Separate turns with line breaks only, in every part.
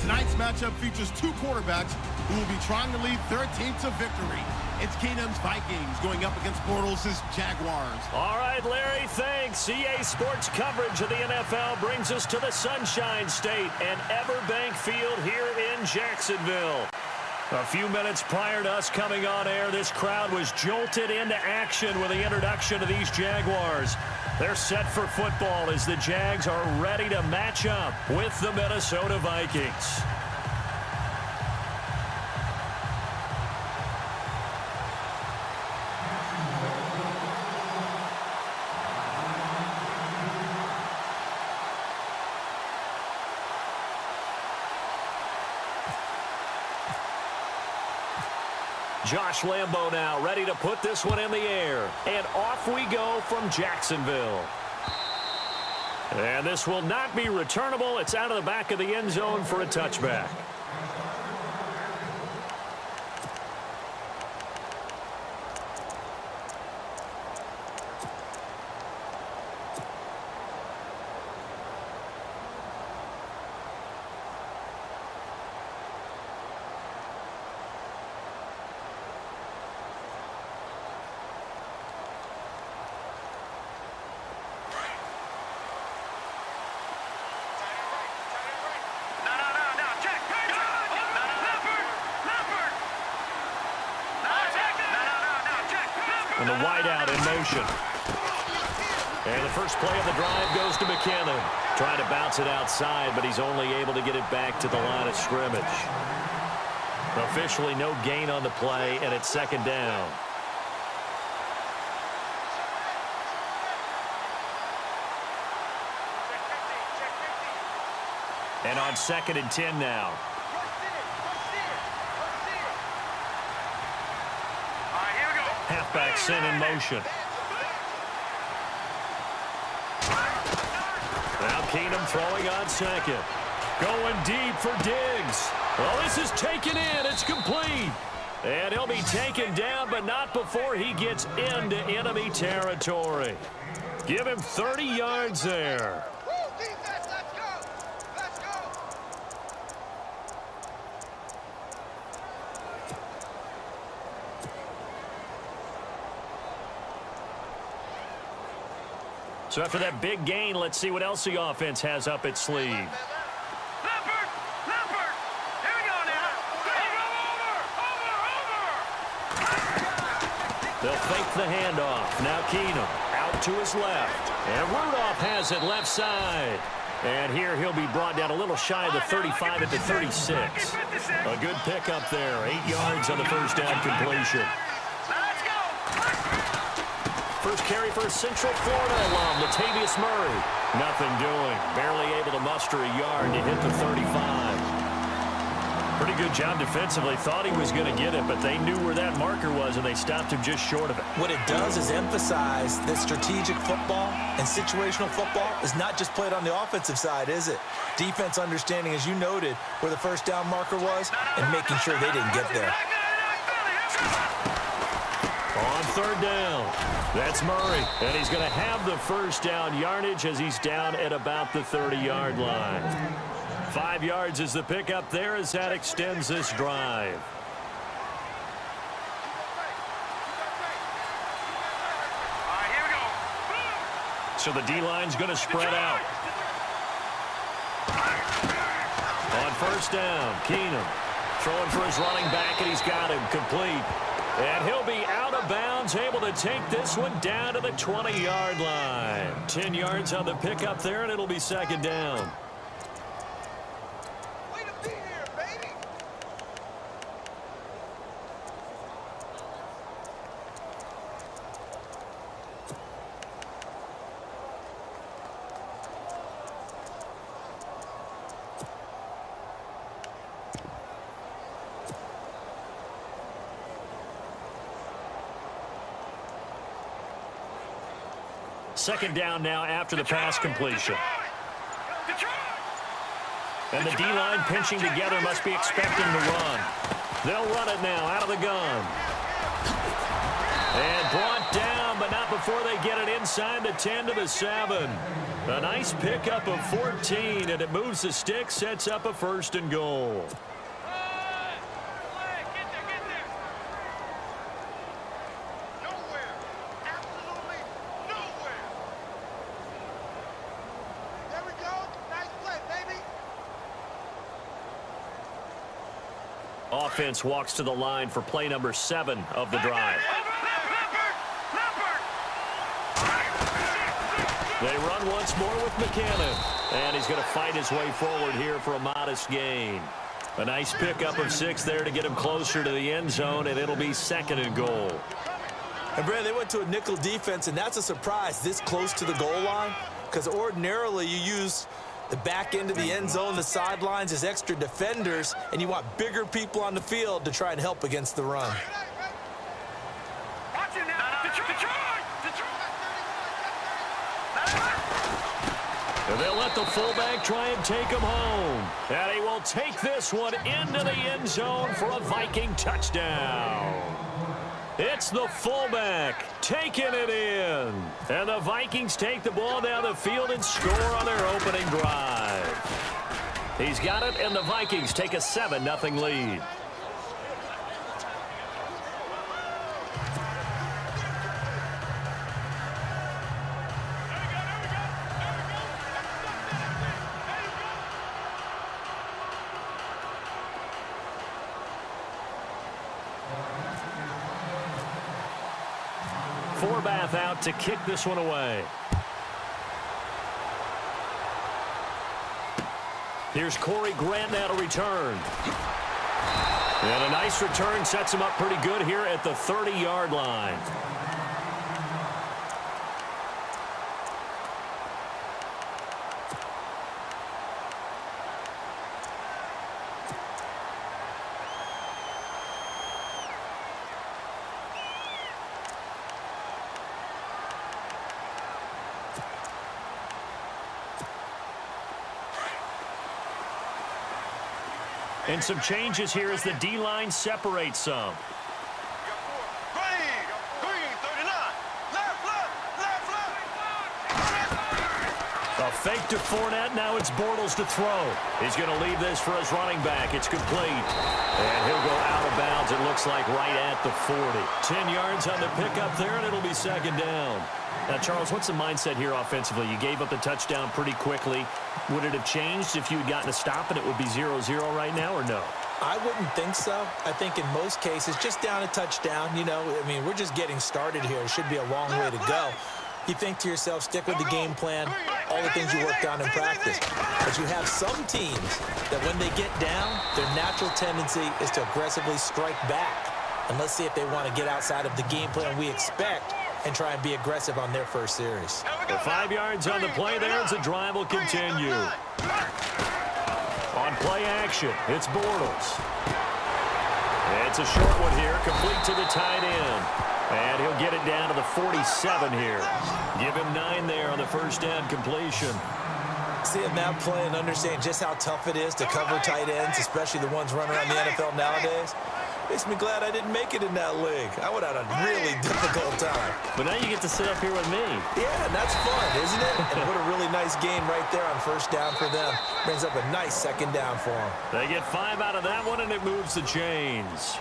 Tonight's matchup features two quarterbacks who will be trying to lead their team to victory. It's Keenum's Vikings going up against Bortles' Jaguars.
All right, Larry, thanks. EA Sports coverage of the NFL brings us to the Sunshine State and Everbank Field here in Jacksonville. A few minutes prior to us coming on air, this crowd was jolted into action with the introduction of these Jaguars. They're set for football as the Jags are ready to match up with the Minnesota Vikings. Josh Lambo now ready to put this one in the air. And off we go from Jacksonville. And this will not be returnable. It's out of the back of the end zone for a touchback. And the wideout in motion. And the first play of the drive goes to McKinnon. Trying to bounce it outside, but he's only able to get it back to the line of scrimmage. Officially no gain on the play, and it's second down. And on 2nd and 10 now. Halfback sent in motion. Now Keenum throwing on second. Going deep for Diggs. Well, this is taken in. It's complete. And he'll be taken down, but not before he gets into enemy territory. Give him 30 yards there. So after that big gain, let's see what else the offense has up its sleeve.
Leopard! Here we go now! Over!
They'll fake the handoff. Now Keenum out to his left. And Rudolph has it left side. And here he'll be brought down a little shy of the 35 at the 36. A good pickup there. 8 yards on the first down completion. First carry for Central Florida alum, Latavius Murray. Nothing doing. Barely able to muster a yard to hit the 35. Pretty good job defensively. Thought he was going to get it, but they knew where that marker was, and they stopped him just short of it.
What it does is emphasize that strategic football and situational football is not just played on the offensive side, is it? Defense understanding, as you noted, where the first down marker was and making sure they didn't get there.
On third down, that's Murray, and he's going to have the first down yardage as he's down at about the 30-yard line. 5 yards is the pickup there as that extends this drive.
Here we go.
So the D-line's going to spread out. On first down, Keenum throwing for his running back, and he's got him complete. And he'll be out of bounds, able to take this one down to the 20-yard line. 10 yards on the pickup there, and it'll be second down.
Way to be here, baby.
Second down now after the pass completion. And the D-line pinching together must be expecting to run. They'll run it now out of the gun. And brought down, but not stop before they get it inside the 10 to the 7. A nice pickup of 14, and it moves the stick, sets up a 1st and goal. Offense walks to the line for play number 7 of the drive. They run once more with McCannon, and he's going to fight his way forward here for a modest gain. A nice pickup of 6 there to get him closer to the end zone, and it'll be 2nd and goal.
And, Brad, they went to a nickel defense, and that's a surprise this close to the goal line, because ordinarily you use the back end of the end zone, the sidelines as extra defenders, and you want bigger people on the field to try and help against the run.
Watch it now. Detroit!
And they'll let the fullback try and take him home. And he will take this one into the end zone for a Viking touchdown. It's the fullback taking it in. And the Vikings take the ball down the field and score on their opening drive. He's got it, and the Vikings take a 7-0 lead. Forbath out to kick this one away. Here's Corey Grant now to return. And a nice return sets him up pretty good here at the 30-yard line. And some changes here as the D-line separates some. A fake to Fournette. Now it's Bortles to throw. He's going to leave this for his running back. It's complete. And he'll go out of bounds, it looks like, right at the 40. 10 yards on the pickup there, and it'll be 2nd down. Now, Charles, what's the mindset here offensively? You gave up the touchdown pretty quickly. Would it have changed if you had gotten a stop and it would be 0-0 right now, or no?
I wouldn't think so. I think in most cases, just down a touchdown, you know, I mean, we're just getting started here. It should be a long way to go. You think to yourself, stick with the game plan, all the things you worked on in practice. But you have some teams that when they get down, their natural tendency is to aggressively strike back. And let's see if they want to get outside of the game plan we expect and try and be aggressive on their first series.
The 5 yards on the play there as the drive will continue. On play action, it's Bortles. It's a short one here, complete to the tight end. And he'll get it down to the 47 here. Give him 9 there on the first down completion.
Seeing that play and understanding just how tough it is to cover tight ends, especially the ones running around the NFL nowadays, makes me glad I didn't make it in that league. I would have had a really difficult time.
But now you get to sit up here with me.
Yeah, and that's fun, isn't it? And what a really nice game right there on first down for them. Brings up a nice 2nd down for them.
They get 5 out of that one, and it moves the chains.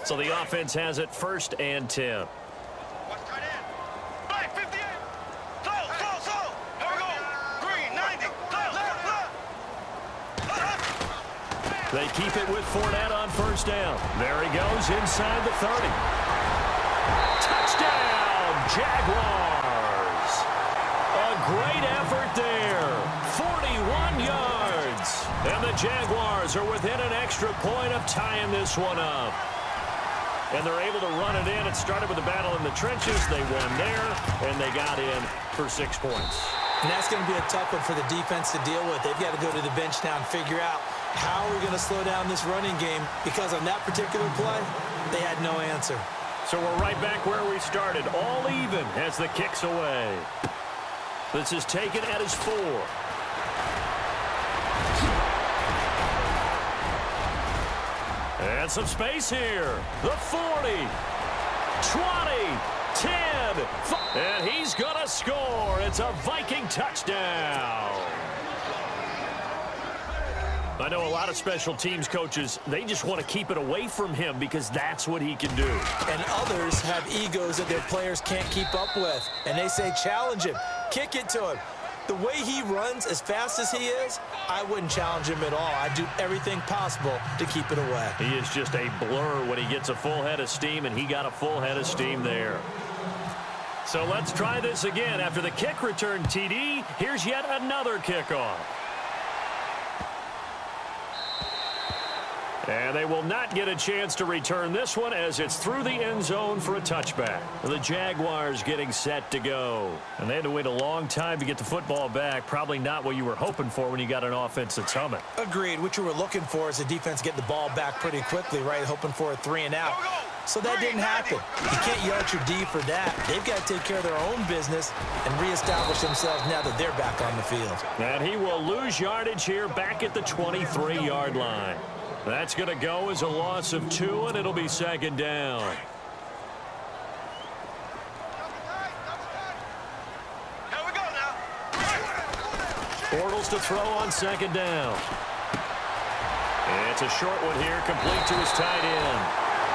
So the offense has it 1st and 10. They keep it with Fournette on first down. There he goes inside the 30. Touchdown, Jaguars. A great effort there. yards. And the Jaguars are within an extra point of tying this one up. And they're able to run it in. It started with a battle in the trenches. They won there, and they got in for 6 points.
And that's going to be a tough one for the defense to deal with. They've got to go to the bench now and figure out how are we going to slow down this running game, because on that particular play, they had no answer.
So we're right back where we started, all even as the kick's away. This is taken at his 4. And some space here. The 40, 20, 10, and he's going to score. It's a Viking touchdown. I know a lot of special teams coaches, they just want to keep it away from him because that's what he can do.
And others have egos that their players can't keep up with. And they say, challenge him, kick it to him. The way he runs as fast as he is, I wouldn't challenge him at all. I'd do everything possible to keep it away.
He is just a blur when he gets a full head of steam, and he got a full head of steam there. So let's try this again. After the kick return TD, here's yet another kickoff. And they will not get a chance to return this one as it's through the end zone for a touchback. The Jaguars getting set to go. And they had to wait a long time to get the football back. Probably not what you were hoping for when you got an offense that's humming.
Agreed. What you were looking for is the defense getting the ball back pretty quickly, right? Hoping for a 3 and out. So that didn't happen. You can't yell at your D for that. They've got to take care of their own business and reestablish themselves now that they're back on the field.
And he will lose yardage here back at the 23-yard line. That's going to go as a loss of 2, and it'll be second down.
Here we go now.
Bortles to throw on second down. It's a short one here, complete to his tight end.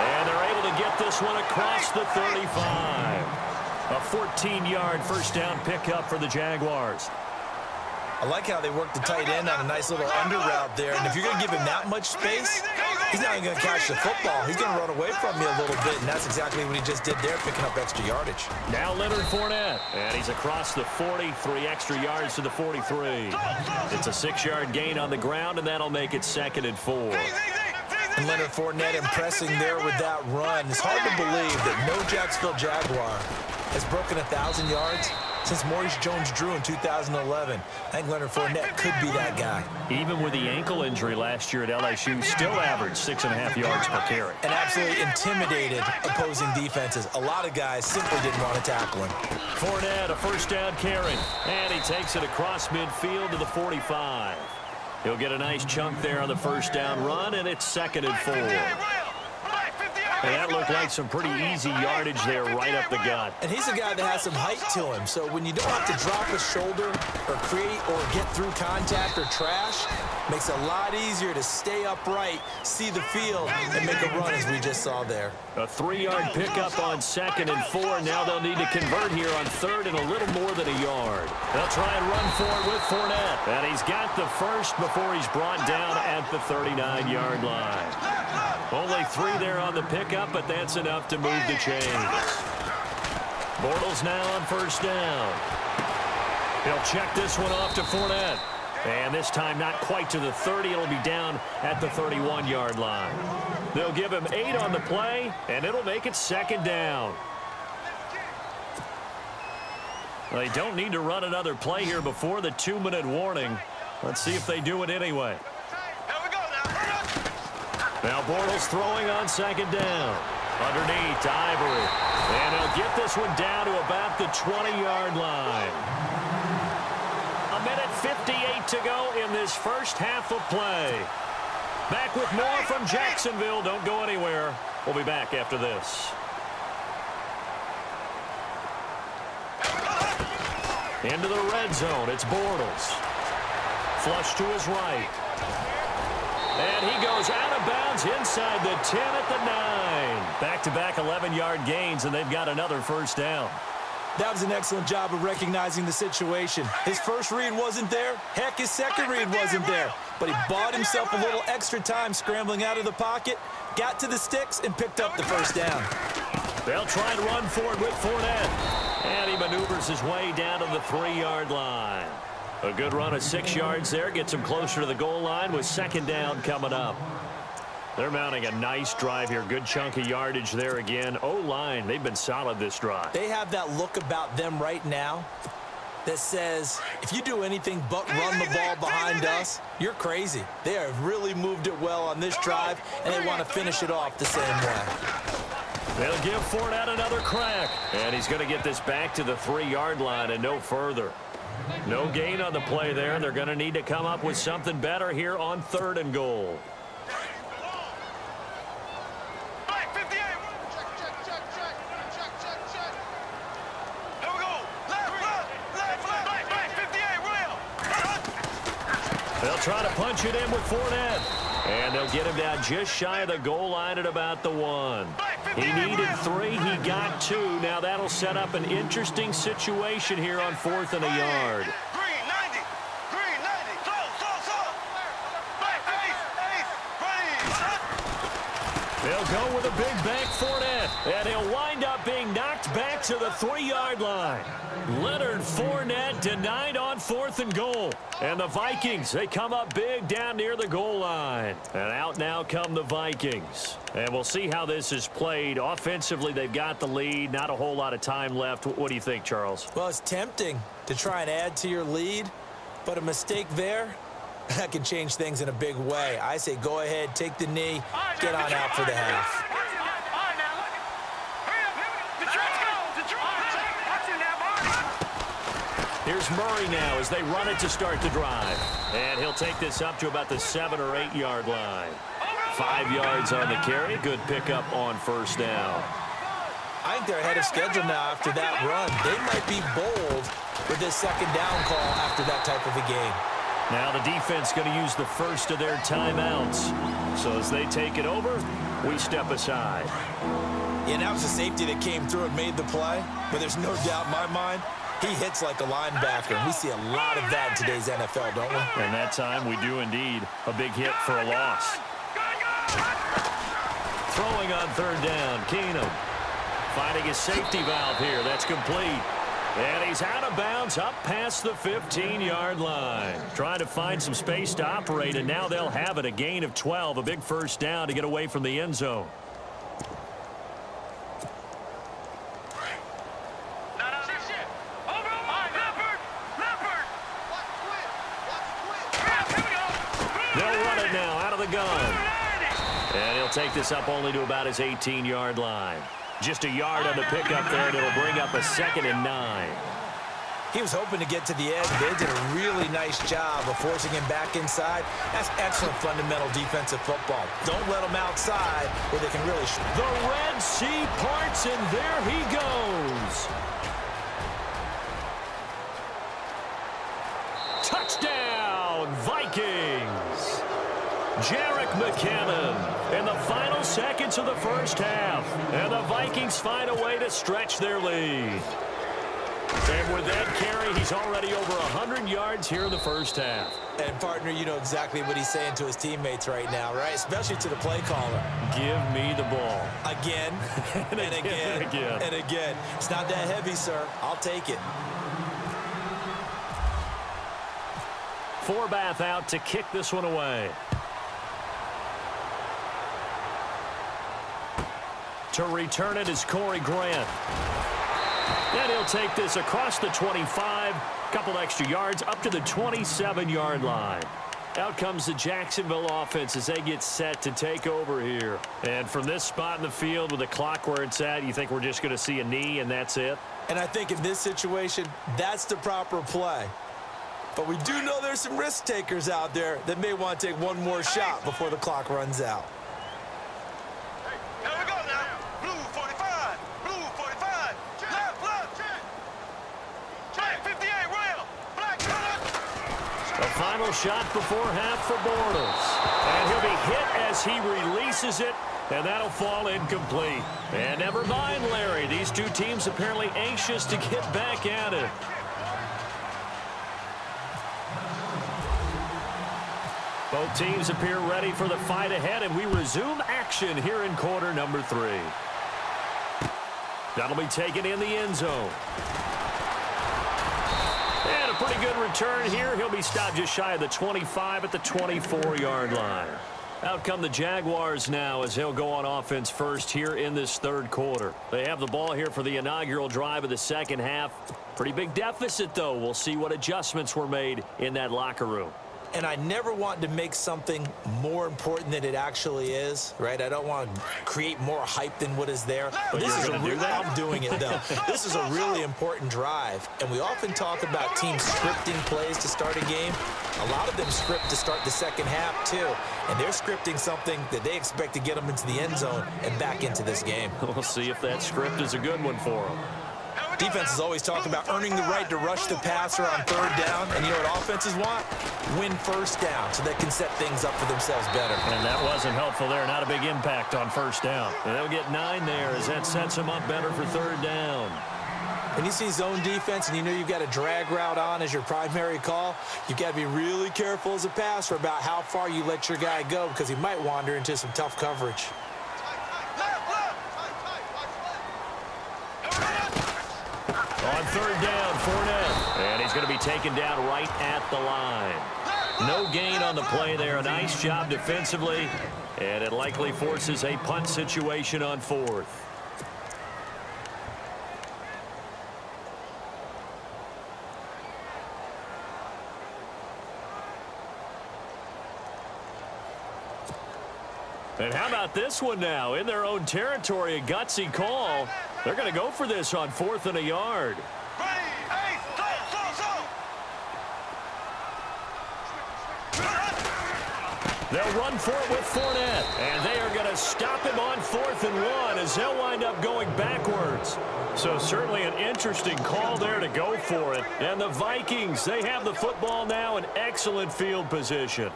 And they're able to get this one across the 35. A 14-yard first down pickup for the Jaguars.
I like how they work the tight end on a nice little under route there. And if you're going to give him that much space, he's not even going to catch the football. He's going to run away from you a little bit, and that's exactly what he just did there, picking up extra yardage.
Now Leonard Fournette, and he's across the 40, 3 extra yards to the 43. It's a 6-yard gain on the ground, and that'll make it second and 4.
And Leonard Fournette impressing there with that run. It's hard to believe that no Jacksonville Jaguar has broken 1,000 yards since Maurice Jones-Drew in 2011. I think Leonard Fournette could be that guy.
Even with the ankle injury last year at LSU, still averaged 6.5 yards per carry.
And absolutely intimidated opposing defenses. A lot of guys simply didn't want to tackle him.
Fournette, a first down carry. And he takes it across midfield to the 45. He'll get a nice chunk there on the first down run, and it's second and 4. And that looked like some pretty easy yardage there right up the gut.
And he's a guy that has some height to him, so when you don't have to drop a shoulder or create or get through contact or trash, makes it a lot easier to stay upright, see the field, and make a run as we just saw there.
A 3-yard pickup on second and 4. Now they'll need to convert here on third and a little more than a yard. They'll try and run for it with Fournette. And he's got the first before he's brought down at the 39-yard line. Only 3 there on the pickup, but that's enough to move the chains. Bortles now on first down. He'll check this one off to Fournette. And this time not quite to the 30. It'll be down at the 31-yard line. They'll give him 8 on the play, and it'll make it second down. They don't need to run another play here before the 2-minute warning. Let's see if they do it anyway. Now Bortles throwing on second down. Underneath to Ivory. And he'll get this one down to about the 20-yard line. 1:58 to go in this first half of play. Back with more from Jacksonville. Don't go anywhere. We'll be back after this. Into the red zone. It's Bortles. Flush to his right. And he goes out of bounds inside the 10 at the 9. Back-to-back 11-yard gains, and they've got another first down.
That was an excellent job of recognizing the situation. His first read wasn't there. Heck, his second read wasn't there. But he bought himself a little extra time scrambling out of the pocket, got to the sticks, and picked up the first down.
They'll try and run for it with Fournette. And he maneuvers his way down to the 3-yard line. A good run of 6 yards there. Gets them closer to the goal line with second down coming up. They're mounting a nice drive here. Good chunk of yardage there again. O-line, they've been solid this drive.
They have that look about them right now that says, if you do anything but run the ball behind us, you're crazy. They have really moved it well on this drive, and they want to finish it off the same way.
They'll give Fournette another crack. And he's going to get this back to the 3-yard line and no further. No gain on the play there. They're going to need to come up with something better here on 3rd and goal. They'll try to punch it in with Fournette. And they'll get him down just shy of the goal line at about the 1. He needed 3. He got 2. Now that'll set up an interesting situation here on 4th and a yard.
Green 90. Green 90. Close. Back, ace.
They'll go with a big bank Fournette. And he'll wind up being knocked back to the 3-yard line. Leonard Fournette denied on 4th and goal. And the Vikings, they come up big down near the goal line. And out now come the Vikings. And we'll see how this is played. Offensively, they've got the lead. Not a whole lot of time left. What do you think, Charles?
Well, it's tempting to try and add to your lead, but a mistake there, that can change things in a big way. I say go ahead, take the knee, get on out for the half.
Here's Murray now as they run it to start the drive. And he'll take this up to about the 7- or 8-yard line. 5 yards on the carry. Good pickup on 1st down.
I think they're ahead of schedule now after that run. They might be bold with this 2nd down call after that type of a game.
Now the defense going to use the first of their timeouts. So as they take it over, we step aside.
Yeah, that was a safety that came through and made the play. But there's no doubt in my mind, he hits like a linebacker, and we see a lot of that in today's NFL, don't we?
And that time we do indeed. A big hit for a loss. Throwing on 3rd down, Keenum. Finding his safety valve here. That's complete. And he's out of bounds up past the 15-yard line. Trying to find some space to operate, and now they'll have it. A gain of 12, a big 1st down to get away from the end zone. They'll run it now out of the gun. And he'll take this up only to about his 18-yard line. Just a yard on the pickup there, and it'll bring up a 2nd and 9.
He was hoping to get to the edge. They did a really nice job of forcing him back inside. That's excellent fundamental defensive football. Don't let him outside where they can really shoot.
The Red Sea parts, and there he goes. Touchdown, Vikings. Jerick McKinnon in the final seconds of the 1st half. And the Vikings find a way to stretch their lead. And with that carry, he's already over 100 yards here in the 1st half.
And, partner, you know exactly what he's saying to his teammates right now, right? Especially to the play caller.
Give me the ball.
Again, and again, and again. It's not that heavy, sir. I'll take it.
Forbath out to kick this one away. To return it is Corey Grant. And he'll take this across the 25, couple extra yards, up to the 27-yard line. Out comes the Jacksonville offense as they get set to take over here. And from this spot in the field with the clock where it's at, you think we're just going to see a knee and that's it?
And I think in this situation, that's the proper play. But we do know there's some risk takers out there that may want to take one more shot before the clock runs out.
Here we go now. Blue 45. Blue 45. Left. Black 58. Rail. Black.
The final shot before half for Bortles. And he'll be hit as he releases it. And that'll fall incomplete. And never mind, Larry. These two teams apparently anxious to get back at it. Both teams appear ready for the fight ahead, and we resume action here in quarter number 3. That'll be taken in the end zone. And a pretty good return here. He'll be stopped just shy of the 25 at the 24-yard line. Out come the Jaguars now as they'll go on offense first here in this third quarter. They have the ball here for the inaugural drive of the second half. Pretty big deficit, though. We'll see what adjustments were made in that locker room.
And I never want to make something more important than it actually is, right? I don't want to create more hype than what is there.
But
this is
you're gonna do that?
I'm doing it, though. This is a really important drive. And we often talk about teams scripting plays to start a game. A lot of them script to start the second half, too. And they're scripting something that they expect to get them into the end zone and back into this game.
We'll see if that script is a good one for them.
Defenses always talk about earning the right to rush the passer on third down. And you know what offenses want? Win first down so they can set things up for themselves better.
And that wasn't helpful there. Not a big impact on first down. And they'll get 9 there as that sets them up better for third down.
When you see zone defense and you know you've got a drag route on as your primary call, you've got to be really careful as a passer about how far you let your guy go because he might wander into some tough coverage.
On third down, Fournette. And he's going to be taken down right at the line. No gain on the play there. A nice job defensively. And it likely forces a punt situation on fourth. And how about this one now? In their own territory, a gutsy call. They're going to go for this on 4th and a yard. They'll run for it with Fournette. And they are going to stop him on 4th and 1 as they'll wind up going backwards. So certainly an interesting call there to go for it. And the Vikings, they have the football now in excellent field position.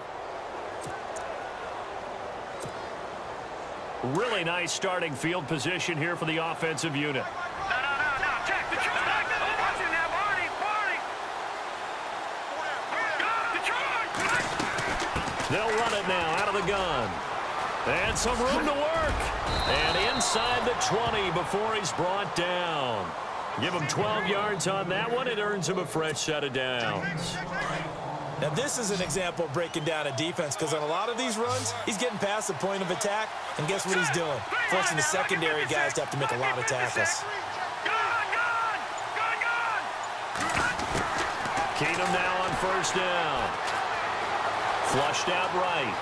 Really nice starting field position here for the offensive unit. They'll run it now out of the gun. And some room to work. And inside the 20 before he's brought down. Give him 12 yards on that one. It earns him a fresh set of downs.
Now, this is an example of breaking down a defense because on a lot of these runs, he's getting past the point of attack, and guess what he's doing? Forcing the secondary guys to have to make a lot of tackles.
Keenum now on first down. Flushed out right.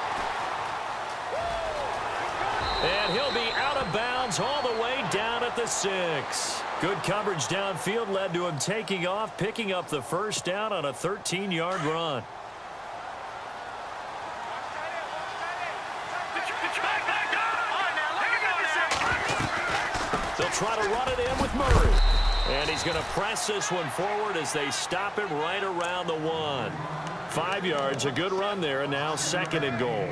And he'll be out of bounds all the way down at the 6. Good coverage downfield led to him taking off, picking up the first down on a 13-yard run. They'll try to run it in with Murray. And he's going to press this one forward as they stop him right around the 1. 5 yards, a good run there, and now 2nd and goal.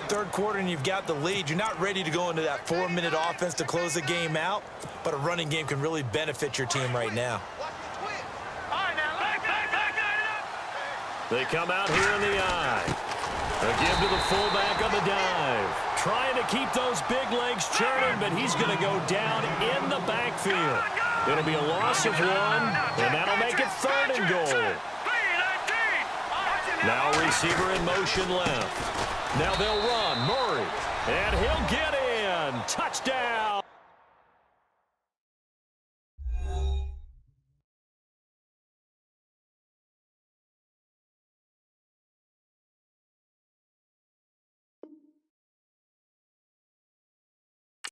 Third quarter and you've got the lead. You're not ready to go into that 4-minute offense to close the game out, but a running game can really benefit your team right now.
They come out here in the eye. A give to the fullback on the dive. Trying to keep those big legs churning, but he's going to go down in the backfield. It'll be a loss of 1, and that'll make it 3rd and goal. Now receiver in motion left. Now they'll run. Murray. And he'll get in. Touchdown.